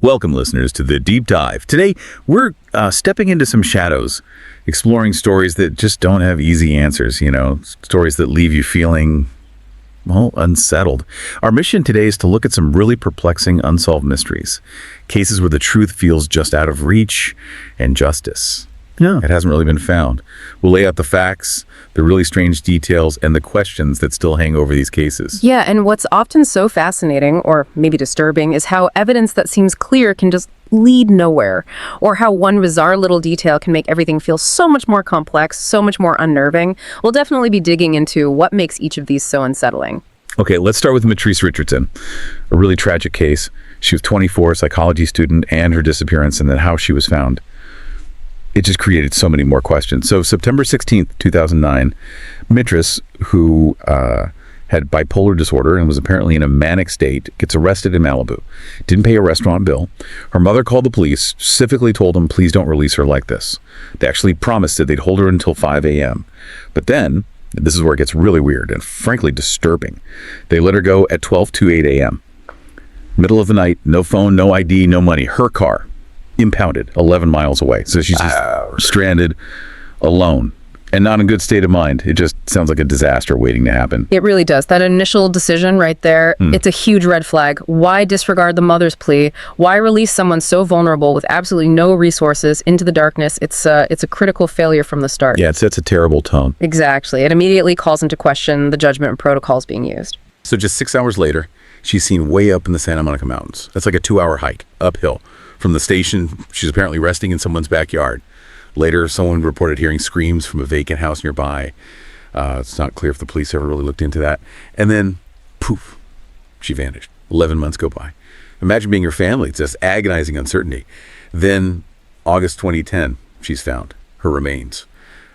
Welcome, listeners, to The Deep Dive. Today, we're stepping into some shadows, exploring stories that just don't have easy answers, stories that leave you feeling, well, unsettled. Our mission today is to look at some really perplexing unsolved mysteries, cases where the truth feels just out of reach and justice. Yeah. It hasn't really been found. We'll lay out the facts, the really strange details, and the questions that still hang over these cases. Yeah, and what's often so fascinating, or maybe disturbing, is how evidence that seems clear can just lead nowhere, or how one bizarre little detail can make everything feel so much more complex, so much more unnerving. We'll definitely be digging into what makes each of these so unsettling. Okay, let's start with Myteresa Richardson, a really tragic case. She was 24, psychology student, and her disappearance, and then how she was found. It just created so many more questions. So September 16th, 2009, Myteresa, who had bipolar disorder and was apparently in a manic state, gets arrested in Malibu. Didn't pay a restaurant bill. Her mother called the police, specifically told them, please don't release her like this. They actually promised that they'd hold her until 5 a.m. But then, this is where it gets really weird and frankly disturbing. They let her go at 12:08 a.m. Middle of the night, no phone, no ID, no money. Her car, impounded 11 miles away. So she's just stranded, alone, and not in a good state of mind. It just sounds like a disaster waiting to happen. It really does. That initial decision right there, it's a huge red flag. Why disregard the mother's plea? Why release someone so vulnerable with absolutely no resources into the darkness? It's a critical failure from the start. Yeah, it sets a terrible tone. Exactly. It immediately calls into question the judgment and protocols being used. So just 6 hours later, she's seen way up in the Santa Monica Mountains. That's like a 2-hour hike uphill. From the station, she's apparently resting in someone's backyard. Later, someone reported hearing screams from a vacant house nearby. It's not clear if the police ever really looked into that. And then, poof, she vanished. 11 months go by. Imagine being her family. It's just agonizing uncertainty. Then, August 2010, she's found. Her remains,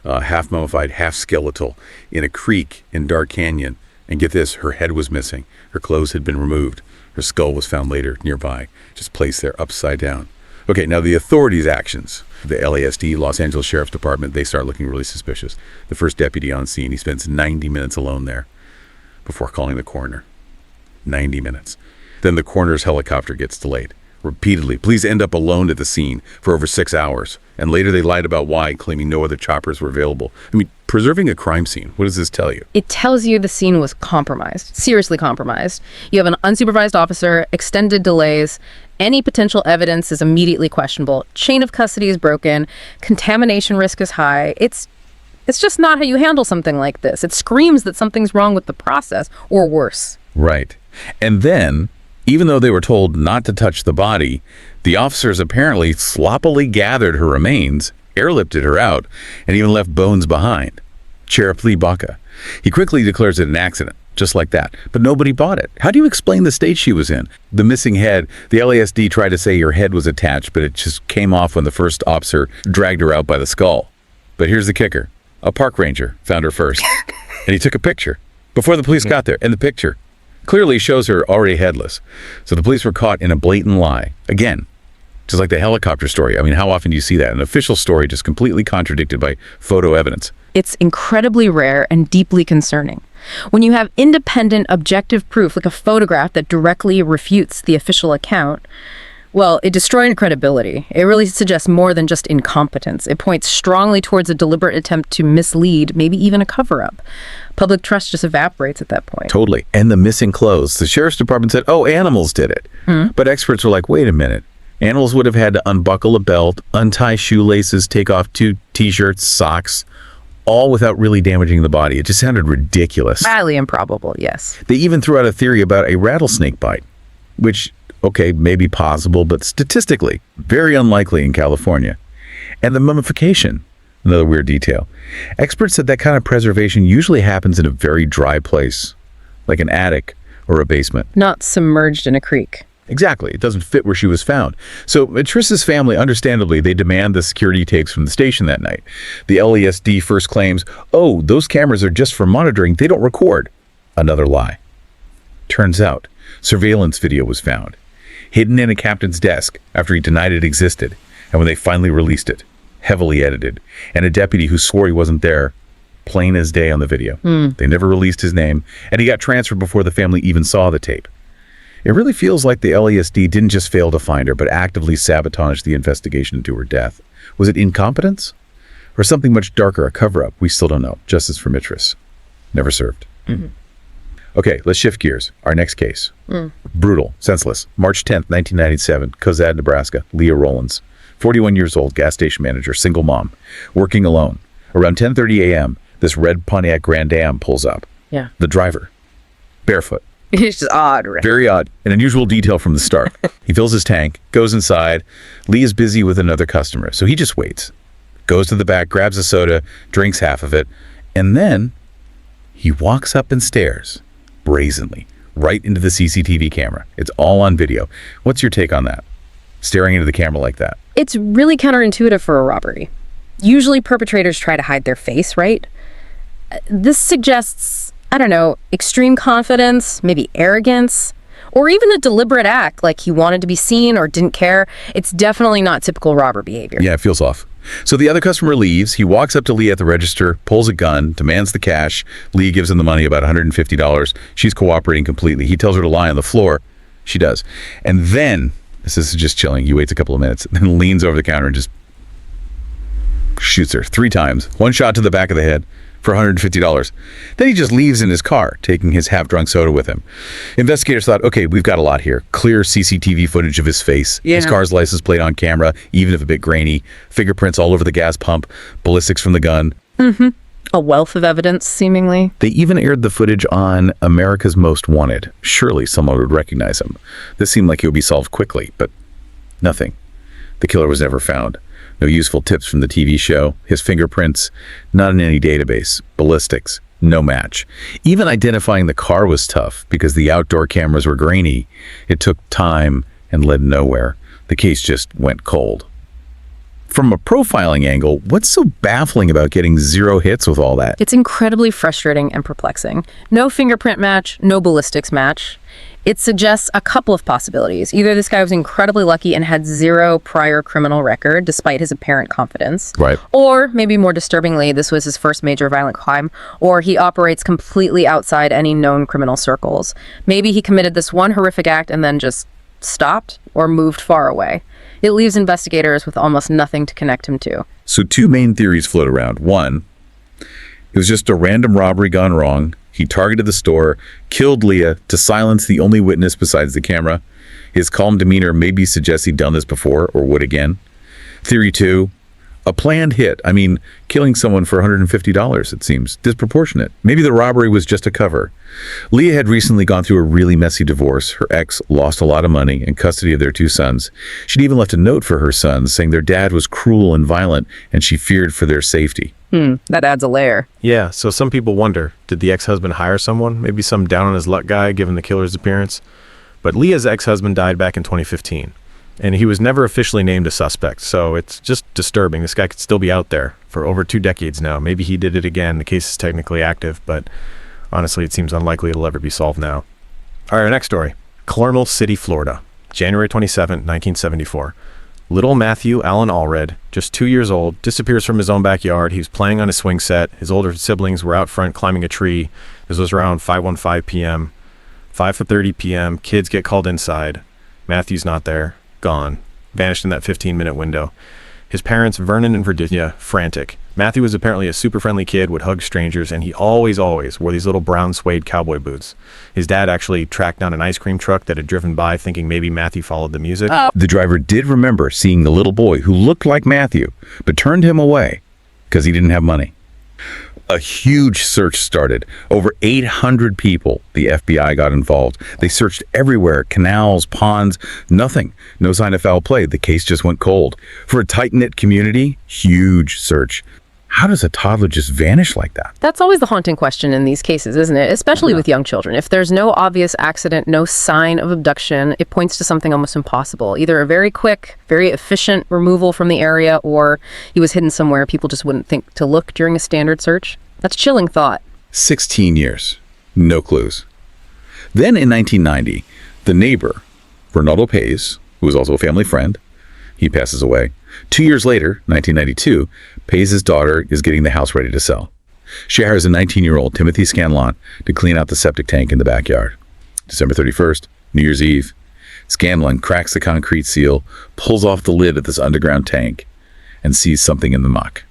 half mummified, half skeletal, in a creek in Dark Canyon. And get this, her head was missing. Her clothes had been removed. Her skull was found later nearby, just placed there upside down. Okay, now the authorities' actions. The LASD, Los Angeles Sheriff's Department, they start looking really suspicious. The first deputy on scene, he spends 90 minutes alone there before calling the coroner. 90 minutes. Then the coroner's helicopter gets delayed. Repeatedly, police end up alone at the scene for over 6 hours. And later they lied about why, claiming no other choppers were available. I mean, preserving a crime scene, what does this tell you? It tells you the scene was compromised, seriously compromised. You have an unsupervised officer, extended delays, any potential evidence is immediately questionable, chain of custody is broken, contamination risk is high. It's just not how you handle something like this. It screams that something's wrong with the process, or worse. Right. And then, even though they were told not to touch the body, the officers apparently sloppily gathered her remains, airlifted her out, and even left bones behind. Sheriff Lee Baca. He quickly declares it an accident, just like that. But nobody bought it. How do you explain the state she was in? The missing head, the LASD tried to say her head was attached, but it just came off when the first officer dragged her out by the skull. But here's the kicker. A park ranger found her first, and he took a picture before the police got there, and the picture clearly shows her already headless. So the police were caught in a blatant lie. Again, just like the helicopter story. I mean, how often do you see that? An official story just completely contradicted by photo evidence. It's incredibly rare and deeply concerning. When you have independent, objective proof, like a photograph that directly refutes the official account, well, it destroys credibility. It really suggests more than just incompetence. It points strongly towards a deliberate attempt to mislead, maybe even a cover-up. Public trust just evaporates at that point. Totally. And the missing clothes. The sheriff's department said, oh, animals did it. But experts were like, wait a minute. Animals would have had to unbuckle a belt, untie shoelaces, take off 2 t-shirts, socks, all without really damaging the body. It just sounded ridiculous. Highly improbable, yes. They even threw out a theory about a rattlesnake bite, which, okay, may be possible, but statistically, very unlikely in California. And the mummification, another weird detail. Experts said that kind of preservation usually happens in a very dry place, like an attic or a basement. Not submerged in a creek. Exactly. It doesn't fit where she was found. So Myteresa's family, understandably, they demand the security tapes from the station that night. The LASD first claims, oh, those cameras are just for monitoring. They don't record. Another lie. Turns out, surveillance video was found, hidden in a captain's desk after he denied it existed. And when they finally released it, heavily edited, and a deputy who swore he wasn't there, plain as day on the video. They never released his name, and he got transferred before the family even saw the tape. It really feels like the LASD didn't just fail to find her, but actively sabotaged the investigation into her death. Was it incompetence? Or something much darker, a cover-up? We still don't know. Justice for Myteresa. Never served. Okay, let's shift gears. Our next case. Brutal, senseless. March 10th, 1997, Cozad, Nebraska. Lea Rowlands, 41 years old, gas station manager, single mom, working alone. Around 10:30 a.m., this red Pontiac Grand Am pulls up. Yeah. The driver, barefoot. It's just odd, right? Very odd. An unusual detail from the start. He fills his tank, goes inside. Lee is busy with another customer, so he just waits. Goes to the back, grabs a soda, drinks half of it, and then he walks up and stares, brazenly, right into the CCTV camera. It's all on video. What's your take on that? Staring into the camera like that? It's really counterintuitive for a robbery. Usually perpetrators try to hide their face, right? This suggests, I don't know, extreme confidence, maybe arrogance, or even a deliberate act, like he wanted to be seen or didn't care. It's definitely not typical robber behavior. Yeah, it feels off. So the other customer leaves. He walks up to Lee at the register, pulls a gun, demands the cash. Lee gives him the money, about $150. She's cooperating completely. He tells her to lie on the floor. She does. And then, this is just chilling, he waits a couple of minutes, then leans over the counter and just shoots her 3 times. One shot to the back of the head for $150. Then he just leaves in his car, taking his half-drunk soda with him. Investigators thought, okay, we've got a lot here. Clear CCTV footage of his face, his car's license plate on camera, even if a bit grainy, fingerprints all over the gas pump, ballistics from the gun. A wealth of evidence, seemingly. They even aired the footage on America's Most Wanted. Surely someone would recognize him. This seemed like it would be solved quickly, but nothing. The killer was never found. No useful tips from the TV show. His fingerprints, not in any database. Ballistics, no match. Even identifying the car was tough because the outdoor cameras were grainy. It took time and led nowhere. The case just went cold. From a profiling angle, what's so baffling about getting 0 hits with all that? It's incredibly frustrating and perplexing. No fingerprint match, no ballistics match. It suggests a couple of possibilities. Either this guy was incredibly lucky and had 0 prior criminal record, despite his apparent confidence. Right. Or, maybe more disturbingly, this was his first major violent crime, or he operates completely outside any known criminal circles. Maybe he committed this one horrific act and then just stopped or moved far away. It leaves investigators with almost nothing to connect him to. So 2 main theories float around. One, it was just a random robbery gone wrong. He targeted the store, killed Lea to silence the only witness besides the camera. His calm demeanor maybe suggests he'd done this before or would again. Theory 2, a planned hit. I mean, killing someone for $150, it seems disproportionate. Maybe the robbery was just a cover. Lea had recently gone through a really messy divorce. Her ex lost a lot of money and custody of their 2 sons. She'd even left a note for her sons saying their dad was cruel and violent and she feared for their safety. That adds a layer. Yeah, so some people wonder, did the ex-husband hire someone? Maybe some down-on-his-luck guy, given the killer's appearance? But Lea's ex-husband died back in 2015, and he was never officially named a suspect, so it's just disturbing. This guy could still be out there for over 2 decades now. Maybe he did it again. The case is technically active, but honestly, it seems unlikely it'll ever be solved now. All right, our next story. Carmel City, Florida, January 27, 1974. Little Matthew Allen Allred, just 2 years old, disappears from his own backyard. He was playing on a swing set. His older siblings were out front climbing a tree. This was around 5:15 p.m. 5:30 p.m., kids get called inside. Matthew's not there, gone, vanished in that 15-minute window. His parents, Vernon and Virginia, frantic. Matthew was apparently a super friendly kid, would hug strangers, and he always wore these little brown suede cowboy boots. His dad actually tracked down an ice cream truck that had driven by, thinking maybe Matthew followed the music. The driver did remember seeing the little boy who looked like Matthew, but turned him away because he didn't have money. A huge search started. Over 800 people, the FBI got involved. They searched everywhere, canals, ponds, nothing. No sign of foul play. The case just went cold. For a tight-knit community, huge search. How does a toddler just vanish like that? That's always the haunting question in these cases, isn't it? Especially with young children. If there's no obvious accident, no sign of abduction, it points to something almost impossible. Either a very quick, very efficient removal from the area, or he was hidden somewhere people just wouldn't think to look during a standard search. That's a chilling thought. 16 years. No clues. Then in 1990, the neighbor, Ronaldo Pays, who was also a family friend, he passes away. 2 years later, 1992, Pays' daughter is getting the house ready to sell. She hires a 19-year-old, Timothy Scanlon, to clean out the septic tank in the backyard. December 31st, New Year's Eve. Scanlon cracks the concrete seal, pulls off the lid of this underground tank, and sees something in the muck.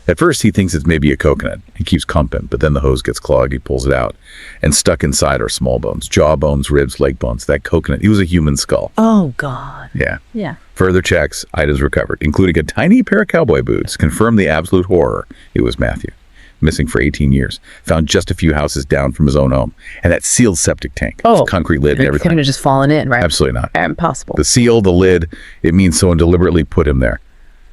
At first, he thinks it's maybe a coconut. He keeps comping, but then the hose gets clogged. He pulls it out, and stuck inside are small bones, jaw bones, ribs, leg bones. That coconut, it was a human skull. Oh, God. Yeah. Yeah. Further checks, items recovered, including a tiny pair of cowboy boots, confirmed the absolute horror. It was Matthew, missing for 18 years, found just a few houses down from his own home, and that sealed septic tank, concrete lid and It everything. couldn't have just fallen in, right? Absolutely not. Impossible. The seal, the lid, it means someone deliberately put him there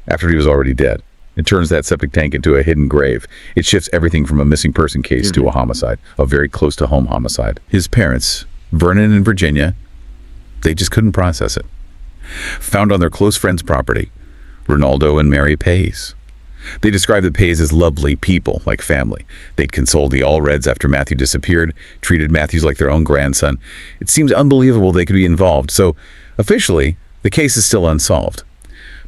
after he was already dead. It turns that septic tank into a hidden grave. It shifts everything from a missing person case to a homicide, a very close to home homicide. His parents, Vernon and Virginia, they just couldn't process it. Found on their close friend's property, Ronaldo and Mary Pays. They described the Pays as lovely people, like family. They'd consoled the Allreds after Matthew disappeared, treated Matthews like their own grandson. It seems unbelievable they could be involved. So, officially, the case is still unsolved.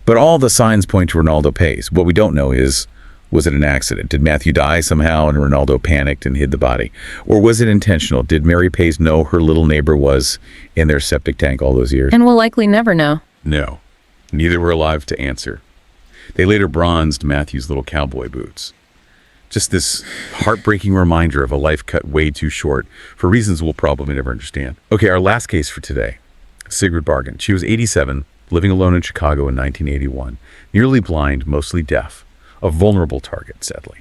But all the signs point to Ronaldo Pays. What we don't know is, was it an accident? Did Matthew die somehow and Ronaldo panicked and hid the body? Or was it intentional? Did Mary Pays know her little neighbor was in their septic tank all those years? And we'll likely never know. No. Neither were alive to answer. They later bronzed Matthew's little cowboy boots. Just this heartbreaking reminder of a life cut way too short for reasons we'll probably never understand. Okay, our last case for today. Sigrid Bargan. She was 87, living alone in Chicago in 1981. Nearly blind, mostly deaf. A vulnerable target, sadly.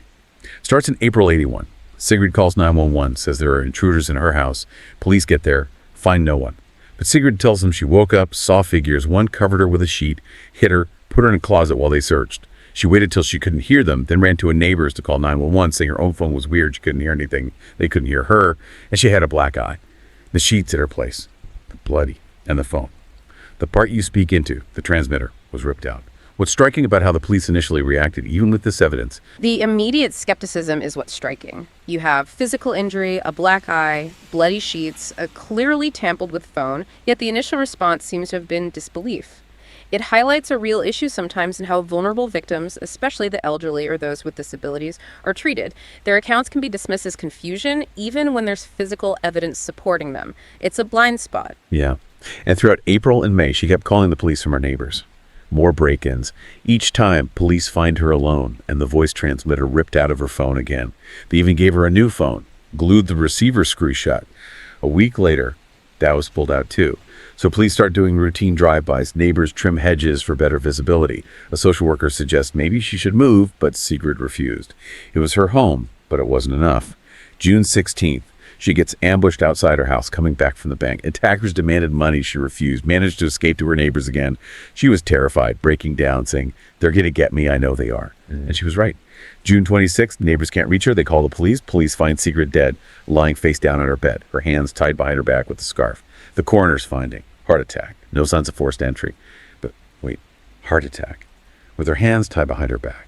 Starts in April 81. Sigrid calls 911, says there are intruders in her house. Police get there, find no one. But Sigrid tells them she woke up, saw figures. One covered her with a sheet, hit her, put her in a closet while they searched. She waited till she couldn't hear them, then ran to a neighbor's to call 911, saying her own phone was weird. She couldn't hear anything. They couldn't hear her, and she had a black eye. The sheets at her place, bloody, and the phone. The part you speak into, the transmitter, was ripped out. What's striking about how the police initially reacted, even with this evidence, The immediate skepticism is what's striking. You have physical injury, a black eye, bloody sheets, a clearly tampered with phone, yet the initial response seems to have been disbelief. It highlights a real issue sometimes in how vulnerable victims, especially the elderly or those with disabilities, are treated. Their accounts can be dismissed as confusion, even when there's physical evidence supporting them. It's a blind spot. yeah. And throughout April and May, she kept calling the police from her neighbors. More break-ins. Each time, police find her alone, and the voice transmitter ripped out of her phone again. They even gave her a new phone, glued the receiver screw shut. A week later, that was pulled out too. So police start doing routine drive-bys. Neighbors trim hedges for better visibility. A social worker suggests maybe she should move, but Sigrid refused. It was her home, but it wasn't enough. June 16th, she gets ambushed outside her house, coming back from the bank. Attackers demanded money. She refused, managed to escape to her neighbors again. She was terrified, breaking down, saying, "They're going to get me. I know they are." And she was right. June 26th, neighbors can't reach her. They call the police. Police find Sigrid dead, lying face down on her bed, her hands tied behind her back with a scarf. The coroner's finding, heart attack. No signs of forced entry. But wait, heart attack with her hands tied behind her back.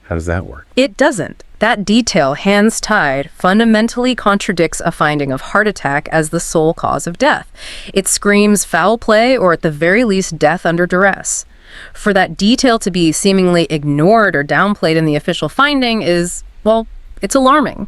How does that work? It doesn't. That detail, hands tied, fundamentally contradicts a finding of heart attack as the sole cause of death. It screams foul play or at the very least death under duress. For that detail to be seemingly ignored or downplayed in the official finding is, well, it's alarming.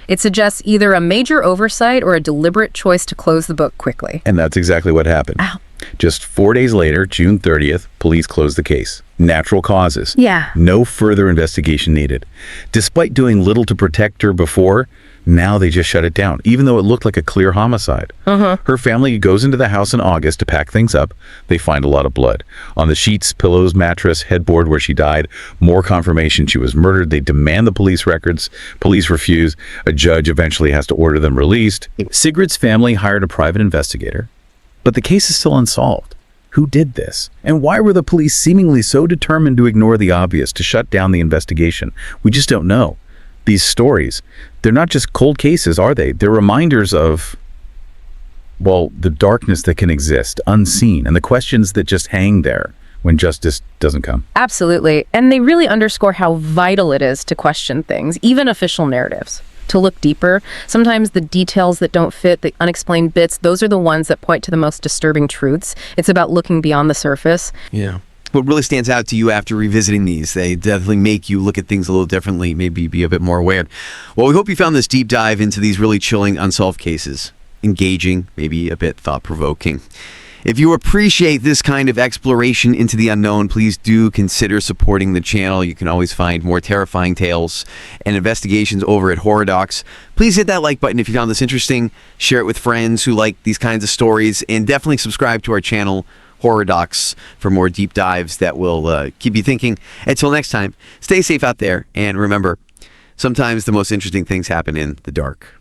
It suggests either a major oversight or a deliberate choice to close the book quickly. And that's exactly what happened. Ow. Just 4 days later, June 30th, police closed the case. Natural causes. Yeah. No further investigation needed. Despite doing little to protect her before, now they just shut it down, even though it looked like a clear homicide. Her family goes into the house in August to pack things up. They find a lot of blood. On the sheets, pillows, mattress, headboard where she died, more confirmation she was murdered. They demand the police records. Police refuse. A judge eventually has to order them released. Sigrid's family hired a private investigator. But the case is still unsolved. Who did this? And why were the police seemingly so determined to ignore the obvious, to shut down the investigation? We just don't know. These stories, they're not just cold cases, are they? They're reminders of, well, the darkness that can exist, unseen, and the questions that just hang there when justice doesn't come. Absolutely. And they really underscore how vital it is to question things, even official narratives. To look deeper. Sometimes the details that don't fit, the unexplained bits, those are the ones that point to the most disturbing truths. It's about looking beyond the surface. Yeah. What really stands out to you after revisiting these? They definitely make you look at things a little differently, maybe be a bit more aware. Well, we hope you found this deep dive into these really chilling unsolved cases engaging, maybe a bit thought-provoking. If you appreciate this kind of exploration into the unknown, please do consider supporting the channel. You can always find more terrifying tales and investigations over at Docx. Please hit that like button if you found this interesting. Share it with friends who like these kinds of stories, and definitely subscribe to our channel, Docx, for more deep dives that will keep you thinking. Until next time, stay safe out there, and remember, sometimes the most interesting things happen in the dark.